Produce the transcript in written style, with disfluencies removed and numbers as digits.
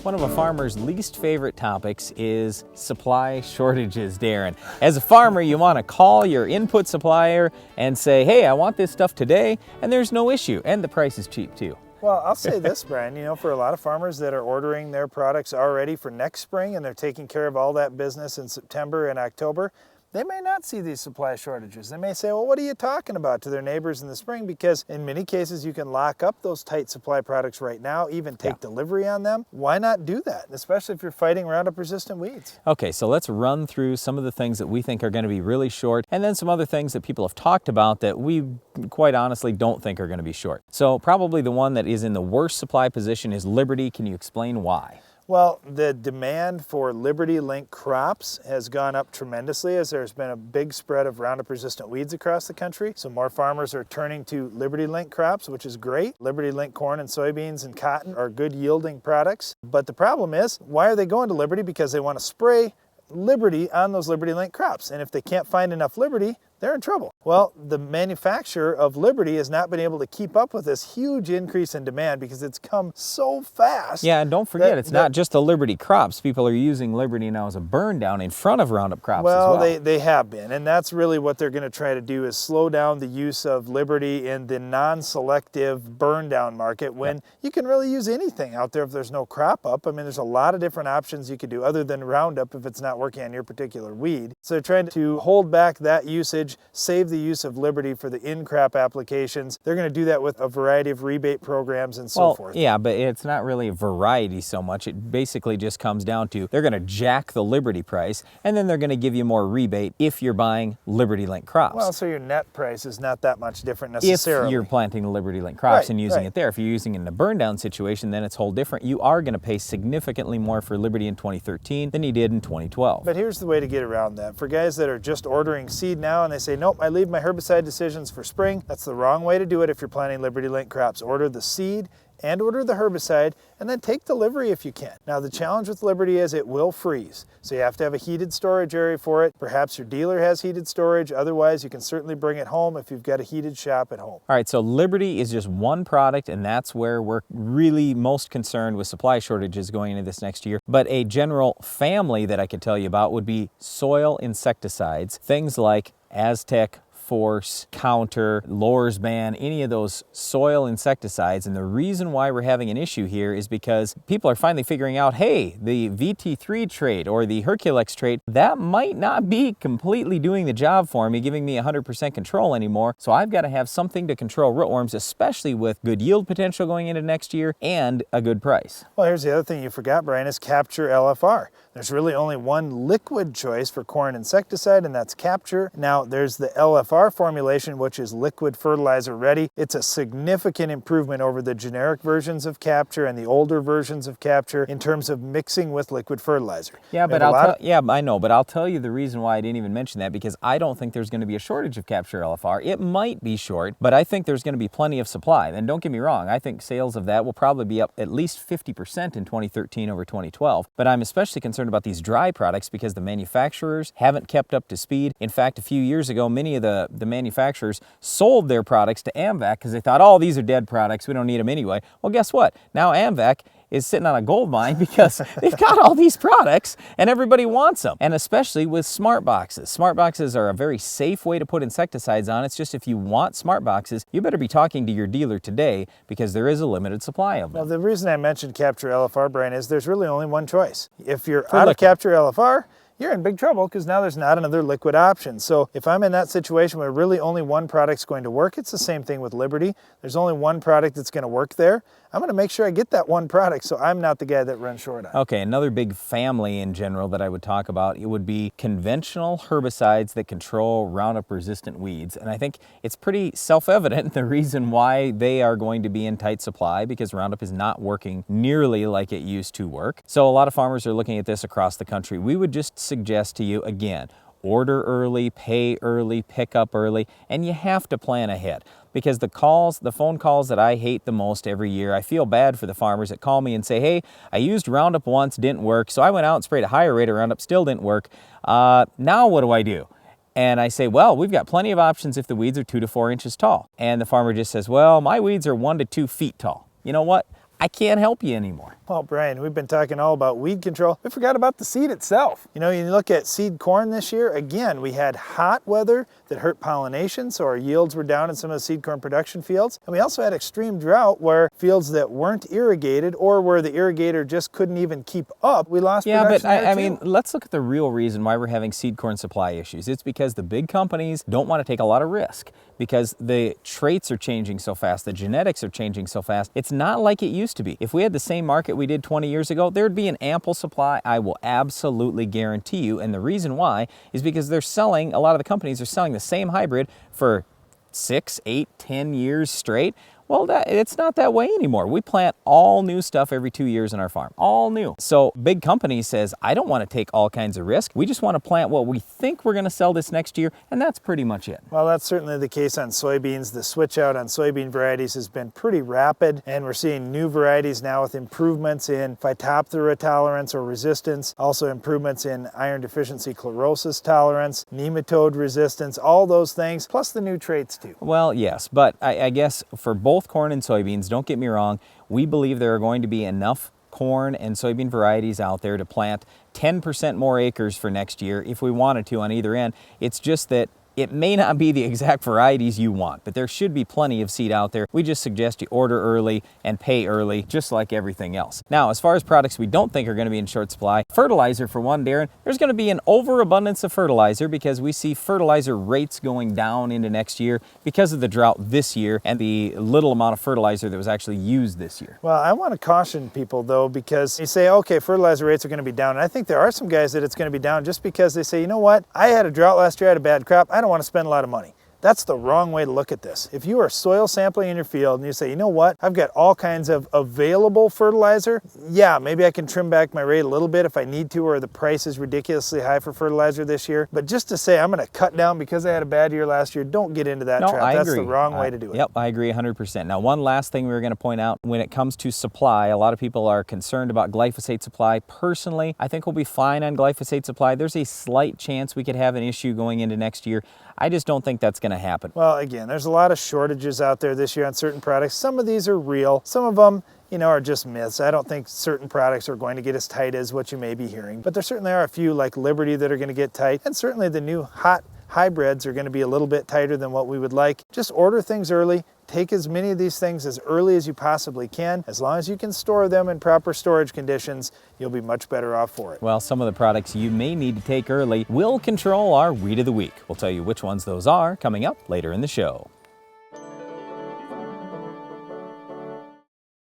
One of a farmer's least favorite topics is supply shortages, Darren. As a farmer, you want to call your input supplier and say, hey, I want this stuff today, and there's no issue, and the price is cheap too. Well, I'll say this, Brian, for a lot of farmers that are ordering their products already for next spring and they're taking care of all that business in September and October, they may not see these supply shortages. They may say, well, what are you talking about to their neighbors in the spring? Because in many cases, you can lock up those tight supply products right now, even take delivery on them. Why not do that, especially if you're fighting Roundup resistant weeds? Okay, so let's run through some of the things that we think are going to be really short, and then some other things that people have talked about that we quite honestly don't think are going to be short. So probably the one that is in the worst supply position is Liberty. Can you explain why? Well, the demand for Liberty Link crops has gone up tremendously as there's been a big spread of Roundup resistant weeds across the country. So more farmers are turning to Liberty Link crops, which is great. Liberty Link corn and soybeans and cotton are good yielding products. But the problem is, why are they going to Liberty? Because they want to spray Liberty on those Liberty Link crops. And if they can't find enough Liberty, they're in trouble. Well, the manufacturer of Liberty has not been able to keep up with this huge increase in demand because it's come so fast. Yeah, and don't forget, it's not just the Liberty crops. People are using Liberty now as a burn down in front of Roundup crops as well. Well, they have been, and that's really what they're going to try to do is slow down the use of Liberty in the non-selective burn down market when you can really use anything out there if there's no crop up. I mean, there's a lot of different options you could do other than Roundup if it's not working on your particular weed. So they're trying to hold back that usage, save the use of Liberty for the in-crop applications. They're going to do that with a variety of rebate programs and so forth. Yeah, but it's not really a variety so much. It basically just comes down to they're going to jack the Liberty price, and then they're going to give you more rebate if you're buying Liberty Link crops. Well, so your net price is not that much different necessarily. If you're planting the Liberty Link crops and using it there. If you're using it in a burn down situation, then it's whole different. You are going to pay significantly more for Liberty in 2013 than you did in 2012. But here's the way to get around that. For guys that are just ordering seed now and they say, nope, I leave my herbicide decisions for spring, that's the wrong way to do it if you're planting Liberty Link crops. Order the seed and order the herbicide, and then take delivery if you can. Now, the challenge with Liberty is it will freeze. So you have to have a heated storage area for it. Perhaps your dealer has heated storage. Otherwise, you can certainly bring it home if you've got a heated shop at home. All right, so Liberty is just one product, and that's where we're really most concerned with supply shortages going into this next year. But a general family that I could tell you about would be soil insecticides, things like Aztec, Force, Counter, Lorsban, any of those soil insecticides. And the reason why we're having an issue here is because people are finally figuring out, hey, the VT3 trait or the Herculex trait, that might not be completely doing the job for me, giving me 100% control anymore. So I've got to have something to control rootworms, especially with good yield potential going into next year and a good price. Well, here's the other thing you forgot, Brian, is Capture LFR. There's really only one liquid choice for corn insecticide, and that's Capture. Now, there's the LFR formulation, which is liquid fertilizer ready. It's a significant improvement over the generic versions of Capture and the older versions of Capture in terms of mixing with liquid fertilizer. Yeah, but I know, but I'll tell you the reason why I didn't even mention that, because I don't think there's going to be a shortage of Capture LFR. It might be short, but I think there's going to be plenty of supply. And don't get me wrong, I think sales of that will probably be up at least 50% in 2013 over 2012. But I'm especially concerned about these dry products because the manufacturers haven't kept up to speed. In fact, a few years ago, many of the manufacturers sold their products to AMVAC because they thought, oh, these are dead products, we don't need them anyway. Well, guess what? Now AMVAC is sitting on a gold mine because they've got all these products and everybody wants them. And especially with smart boxes. Smart boxes are a very safe way to put insecticides on. It's just if you want smart boxes, you better be talking to your dealer today because there is a limited supply of them. Well, the reason I mentioned Capture LFR, Brian, is there's really only one choice. If you're out of Capture LFR, you're in big trouble because now there's not another liquid option. So if I'm in that situation where really only one product's going to work, it's the same thing with Liberty. There's only one product that's going to work there. I'm going to make sure I get that one product so I'm not the guy that runs short on it. Okay, another big family in general that I would talk about, it would be conventional herbicides that control Roundup resistant weeds. And I think it's pretty self-evident the reason why they are going to be in tight supply, because Roundup is not working nearly like it used to work. So a lot of farmers are looking at this across the country. We would just suggest to you, again, order early, pay early, pick up early, and you have to plan ahead. Because the phone calls that I hate the most every year, I feel bad for the farmers that call me and say, hey, I used Roundup once, didn't work, so I went out and sprayed a higher rate of Roundup, still didn't work. Now what do I do? And I say, well, we've got plenty of options if the weeds are 2 to 4 inches tall. And the farmer just says, well, my weeds are 1 to 2 feet tall. You know what? I can't help you anymore. Well, Brian, we've been talking all about weed control. We forgot about the seed itself. You know, you look at seed corn this year, again, we had hot weather that hurt pollination, so our yields were down in some of the seed corn production fields. And we also had extreme drought where fields that weren't irrigated or where the irrigator just couldn't even keep up, we lost production. Yeah, but I mean, let's look at the real reason why we're having seed corn supply issues. It's because the big companies don't want to take a lot of risk because the traits are changing so fast, the genetics are changing so fast. It's not like it used to be. If we had the same market we did 20 years ago, there'd be an ample supply, I will absolutely guarantee you. And the reason why is because they're selling, a lot of the companies are selling the same hybrid for 6, 8, 10 years straight. Well, it's not that way anymore. We plant all new stuff every 2 years in our farm, all new. So big company says, I don't want to take all kinds of risk. We just want to plant what we think we're going to sell this next year, and that's pretty much it. Well, that's certainly the case on soybeans. The switch out on soybean varieties has been pretty rapid, and we're seeing new varieties now with improvements in Phytophthora tolerance or resistance, also improvements in iron deficiency chlorosis tolerance, nematode resistance, all those things, plus the new traits too. Well, yes, but I guess for both corn and soybeans, don't get me wrong, we believe there are going to be enough corn and soybean varieties out there to plant 10% more acres for next year if we wanted to on either end. It's just that it may not be the exact varieties you want, but there should be plenty of seed out there. We just suggest you order early and pay early, just like everything else. Now, as far as products we don't think are going to be in short supply, fertilizer for one, Darren, there's going to be an overabundance of fertilizer because we see fertilizer rates going down into next year because of the drought this year and the little amount of fertilizer that was actually used this year. Well, I want to caution people though, because you say, okay, fertilizer rates are going to be down. And I think there are some guys that it's going to be down just because they say, you know what, I had a drought last year, I had a bad crop, I don't want to spend a lot of money. That's the wrong way to look at this. If you are soil sampling in your field and you say, you know what, I've got all kinds of available fertilizer, yeah, maybe I can trim back my rate a little bit if I need to, or the price is ridiculously high for fertilizer this year. But just to say I'm going to cut down because I had a bad year last year, don't get into that trap. That's the wrong way to do it. Yep, I agree 100%. Now, one last thing we were going to point out, when it comes to supply, a lot of people are concerned about glyphosate supply. Personally, I think we'll be fine on glyphosate supply. There's a slight chance we could have an issue going into next year. I just don't think that's going to happen. Well, again, there's a lot of shortages out there this year on certain products. Some of these are real. Some of them, you know, are just myths. I don't think certain products are going to get as tight as what you may be hearing. But there certainly are a few like Liberty that are going to get tight. And certainly the new hot hybrids are going to be a little bit tighter than what we would like. Just order things early. Take as many of these things as early as you possibly can. As long as you can store them in proper storage conditions, you'll be much better off for it. Well, some of the products you may need to take early will control our Weed of the Week. We'll tell you which ones those are coming up later in the show.